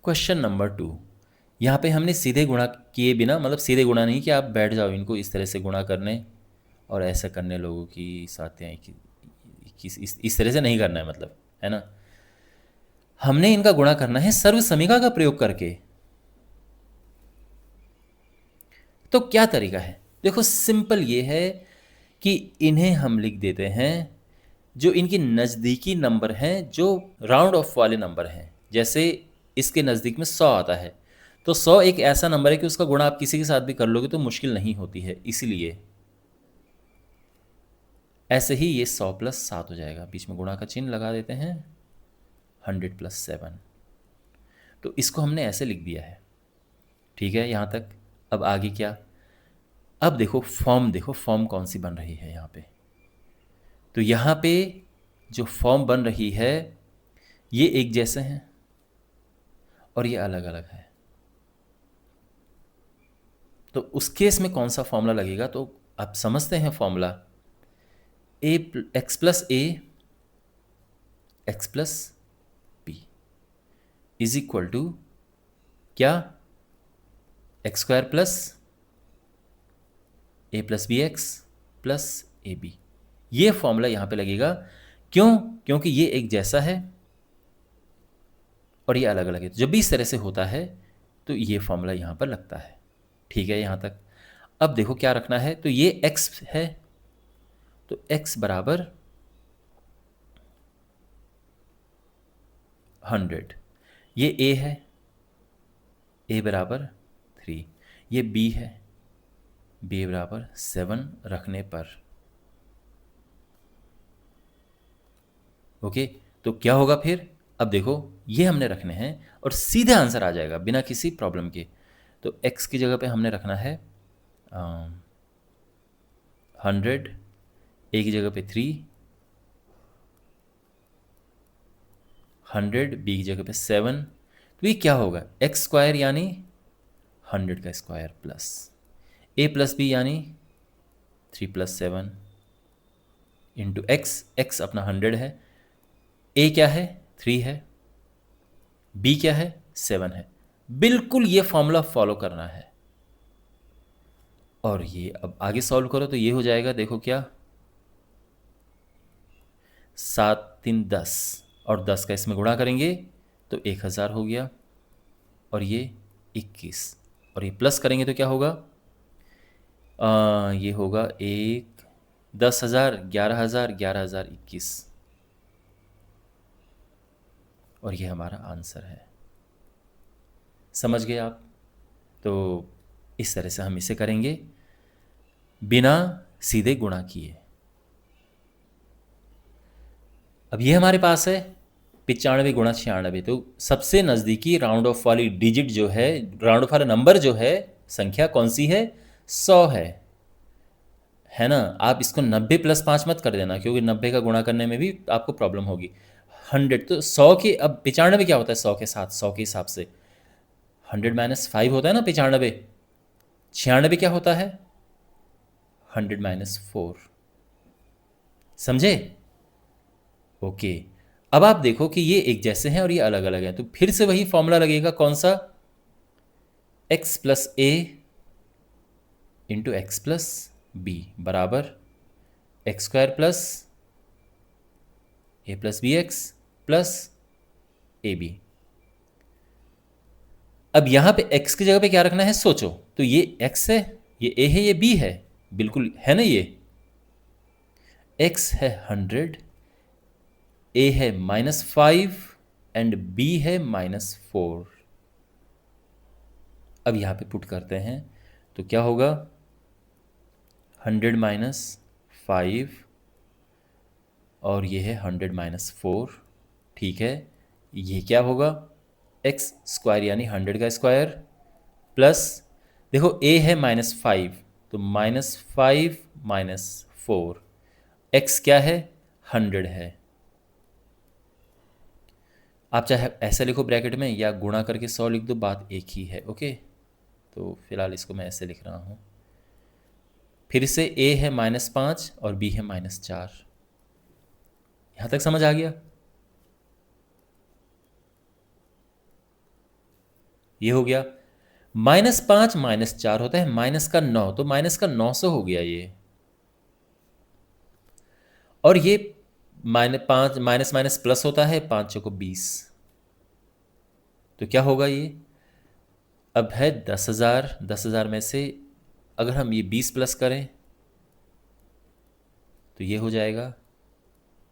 Question number 2, यहाँ पे हमने सीधे गुणा किए बिना, मतलब सीधे गुणा नहीं कि आप बैठ जाओ इनको इस तरह से गुणा करने और ऐसा करने लोगों की साथ हैं कि इस तरह से नहीं करना है, मतलब, है ना। हमने इनका गुणा करना है सर्व समीका का प्रयोग करके। तो क्या तरीका है? देखो सिंपल ये है कि इन्हें हम लिख देते हैं जो इनकी नज़दीकी नंबर हैं, जो राउंड ऑफ वाले नंबर हैं। जैसे इसके नज़दीक में 100 आता है, तो 100 एक ऐसा नंबर है कि उसका गुणा आप किसी के साथ भी कर लोगे तो मुश्किल नहीं होती है, इसलिए ऐसे ही ये 100 + 7 हो जाएगा, बीच में गुणा का चिन्ह लगा देते हैं, 100 + 7। तो इसको हमने ऐसे लिख दिया है, ठीक है यहाँ तक। अब आगे क्या? अब देखो फॉर्म कौन सी बन रही है यहाँ पे। तो यहाँ पे जो फॉर्म बन रही है ये एक जैसे हैं और ये अलग अलग है। तो उस केस में कौन सा फॉर्मूला लगेगा? तो आप समझते हैं formula, x + a x + b is equal to क्या? x² + a + bx + ab। ये फॉर्मूला यहाँ पे लगेगा। क्यों? क्योंकि ये एक जैसा है और ये अलग अलग है। तो जब भी इस तरह से होता है तो ये फॉर्मूला यहाँ पर लगता है, ठीक है यहाँ तक। अब देखो क्या रखना है, तो ये x है, तो x बराबर 100, ये a है, a बराबर 3, ये b है, b बराबर 7 रखने पर, ओके। तो क्या होगा फिर? अब देखो ये हमने रखने हैं और सीधे आंसर आ जाएगा बिना किसी प्रॉब्लम के। तो x की जगह पे हमने रखना है 100, a की जगह पे 3, 100, b की जगह पे 7। तो ये क्या होगा? x² यानी 100 का स्क्वायर प्लस a + b यानी 3 + 7 इंटू x अपना 100 है, a क्या है? 3 है, b क्या है? 7 है। बिल्कुल ये फॉर्मूला फॉलो करना है। और ये अब आगे सॉल्व करो तो ये हो जाएगा, देखो क्या, 7 × 3 = 10 और 10 का इसमें गुणा करेंगे तो 1000 हो गया, और ये 21, और ये प्लस करेंगे तो क्या होगा? ये होगा 10,000, 11,000, 11,000, 21, और ये हमारा आंसर है। समझ गए आप? तो इस तरह से हम इसे करेंगे बिना सीधे गुणा किए। अब ये हमारे पास है 95 × 96, तो सबसे नज़दीकी राउंड ऑफ वाली डिजिट जो है, राउंड ऑफ वाला नंबर जो है, संख्या कौन सी है? 100 है ना। आप इसको 90 + 5 मत कर देना, क्योंकि 90 का गुणा करने में भी आपको प्रॉब्लम होगी। 100 तो 100 के, अब 95 क्या होता है 100 के साथ? 100 के हिसाब से 100 - 5 होता है ना 95। 96 क्या होता है? 100 - 4। समझे? ओके। अब आप देखो कि ये एक जैसे हैं और ये अलग अलग हैं, तो फिर से वही फॉर्मूला लगेगा, कौन सा? x + a × x + b बराबर x² + a + bx + ab। अब यहाँ पे x की जगह पे क्या रखना है सोचो। तो ये x है, ये a है, ये b है, बिल्कुल है ना। ये x है 100, a है -5 एंड b है -4। अब यहाँ पे पुट करते हैं तो क्या होगा? 100 - 5 और ये है 100 - 4, ठीक है। ये क्या होगा? x² यानी 100 का स्क्वायर प्लस, देखो a है -5, तो -5 - 4, x क्या है? 100 है। आप चाहे ऐसे लिखो ब्रैकेट में या गुणा करके 100 लिख दो, बात एक ही है, ओके। तो फिलहाल इसको मैं ऐसे लिख रहा हूँ। फिर से a है -5 और b है -4। यहाँ तक समझ आ गया? ये हो गया। -5 -4 होता है -9, तो -900 हो गया ये। और ये -5 माइनस माइनस प्लस होता है, 5 चौको 20, तो क्या होगा ये? अब है 10,000, 10,000 में से अगर हम ये 20 प्लस करें तो ये हो जाएगा,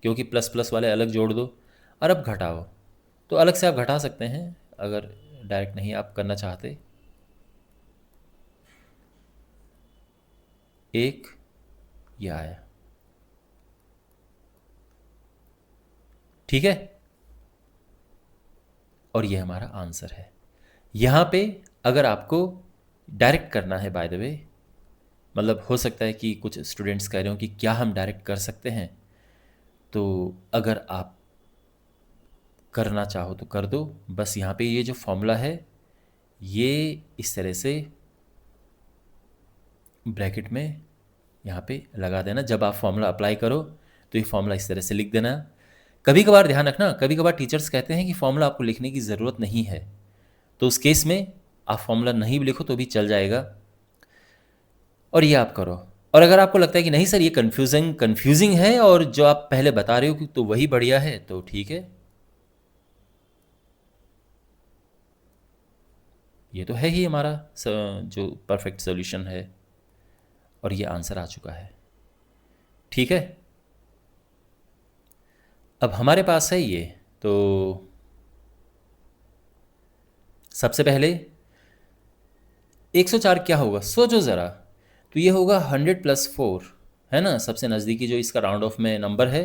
क्योंकि प्लस प्लस वाले अलग जोड़ दो। और अब घटाओ, तो अलग से आप घटा सकते हैं अगर डायरेक्ट नहीं आप करना चाहते। 1 ये आया, ठीक है। और ये हमारा आंसर है। यहाँ पे अगर आपको डायरेक्ट करना है, बाय द वे, मतलब हो सकता है कि कुछ स्टूडेंट्स कह रहे हो कि क्या हम डायरेक्ट कर सकते हैं, तो अगर आप करना चाहो तो कर दो। बस यहाँ पे ये जो फॉर्मूला है ये इस तरह से ब्रैकेट में यहाँ पे लगा देना। जब आप फॉर्मूला अप्लाई करो तो ये फॉर्मूला इस तरह से लिख देना। कभी कभार ध्यान रखना, कभी कभार टीचर्स कहते हैं कि फॉर्मूला आपको लिखने की ज़रूरत नहीं है, तो उस केस में आप फॉर्मूला नहीं भी लिखो तो भी चल जाएगा। और ये आप करो। और अगर आपको लगता है कि नहीं सर ये कन्फ्यूजिंग है और जो आप पहले बता रहे हो कि तो वही बढ़िया है, तो ठीक है, ये तो है ही हमारा जो परफेक्ट सॉल्यूशन है। और ये आंसर आ चुका है, ठीक है। अब हमारे पास है ये, तो सबसे पहले 104 क्या होगा सोचो ज़रा। तो ये होगा 100 + 4, है ना, सबसे नज़दीकी जो इसका राउंड ऑफ में नंबर है,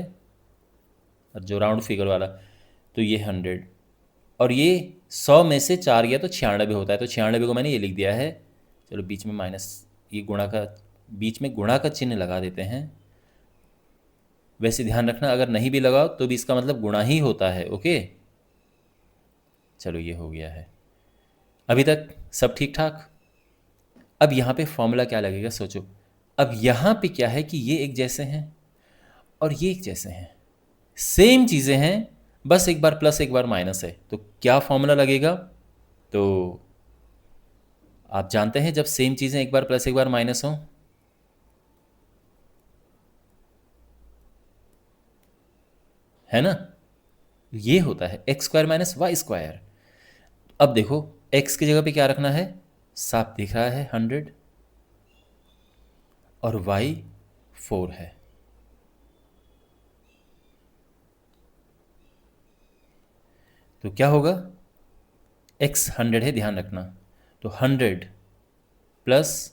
और जो राउंड फिगर वाला, तो ये 100। और ये 100 में से 4 गया तो 96 होता है, तो 96 को मैंने ये लिख दिया है। चलो बीच में माइनस, ये गुणा का, बीच में गुणा का चिन्ह लगा देते हैं। वैसे ध्यान रखना अगर नहीं भी लगाओ तो भी इसका मतलब गुणा ही होता है, ओके। चलो ये हो गया है, अभी तक सब ठीक ठाक। अब यहाँ पे फॉर्मूला क्या लगेगा सोचो। अब यहाँ पे क्या है कि ये एक जैसे हैं और ये एक जैसे हैं, सेम चीज़ें हैं, बस एक बार प्लस एक बार माइनस है, तो क्या फॉर्मूला लगेगा? तो आप जानते हैं जब सेम चीज़ें एक बार प्लस एक बार माइनस हो, है ना, ये होता है x² - y²। अब देखो x की जगह पे क्या रखना है, साफ दिख रहा है 100, और y 4 है। तो क्या होगा, x 100 है, ध्यान रखना, तो 100 प्लस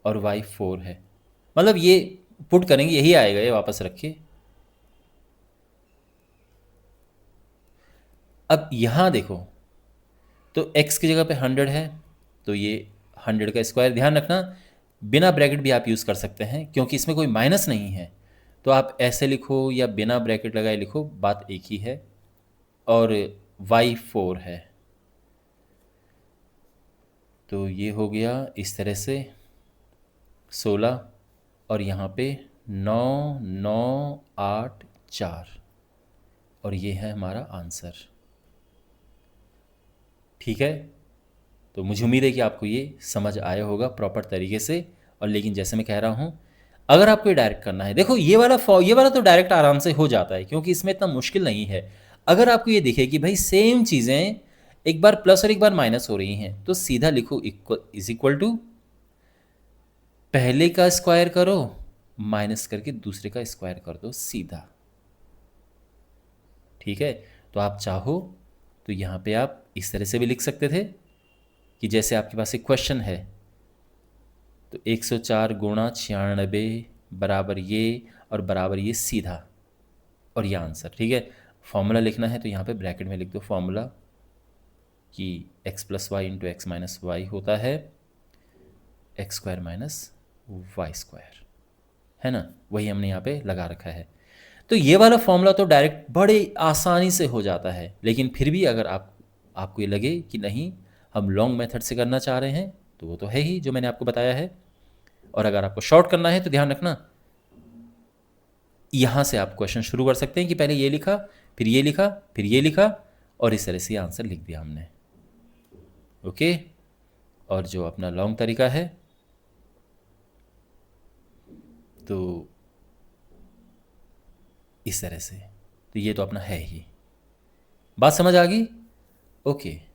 और y 4 है, मतलब ये पुट करेंगे यही आएगा, ये वापस रखिए। अब यहाँ देखो, तो x की जगह पे 100 है, तो ये 100 का स्क्वायर, ध्यान रखना बिना ब्रैकेट भी आप यूज़ कर सकते हैं क्योंकि इसमें कोई माइनस नहीं है, तो आप ऐसे लिखो या बिना ब्रैकेट लगाए लिखो, बात एक ही है। और y 4 है, तो ये हो गया इस तरह से 16, और यहाँ पे 9 9 8 4, और ये है हमारा आंसर, ठीक है। तो मुझे उम्मीद है कि आपको ये समझ आया होगा प्रॉपर तरीके से। और लेकिन जैसे मैं कह रहा हूँ, अगर आपको ये डायरेक्ट करना है, देखो ये वाला तो डायरेक्ट आराम से हो जाता है क्योंकि इसमें इतना मुश्किल नहीं है। अगर आपको ये दिखे कि भाई सेम चीज़ें एक बार प्लस और एक बार माइनस हो रही हैं, तो सीधा लिखो इज इक्वल टू, पहले का स्क्वायर करो माइनस करके दूसरे का स्क्वायर कर दो सीधा, ठीक है। तो आप चाहो तो यहाँ पे आप इस तरह से भी लिख सकते थे कि जैसे आपके पास एक क्वेश्चन है, तो 104 × 96 बराबर ये और बराबर ये सीधा, और ये आंसर, ठीक है। फॉर्मूला लिखना है तो यहाँ पे ब्रैकेट में लिख दो फॉर्मूला कि x + y × x - y होता है x² - y², है ना, वही हमने यहाँ पे लगा रखा है। तो ये वाला फॉर्मूला तो डायरेक्ट बड़े आसानी से हो जाता है, लेकिन फिर भी अगर आपको ये लगे कि नहीं हम लॉन्ग मेथड से करना चाह रहे हैं, तो वो तो है ही जो मैंने आपको बताया है। और अगर आपको शॉर्ट करना है तो ध्यान रखना, यहाँ से आप क्वेश्चन शुरू कर सकते हैं कि पहले ये लिखा, फिर ये लिखा, फिर ये लिखा, और इस तरह से आंसर लिख दिया हमने। ओके। और जो अपना लॉन्ग तरीका है, तो इस तरह से। तो ये तो अपना है ही। बात समझ आ गई? ओके।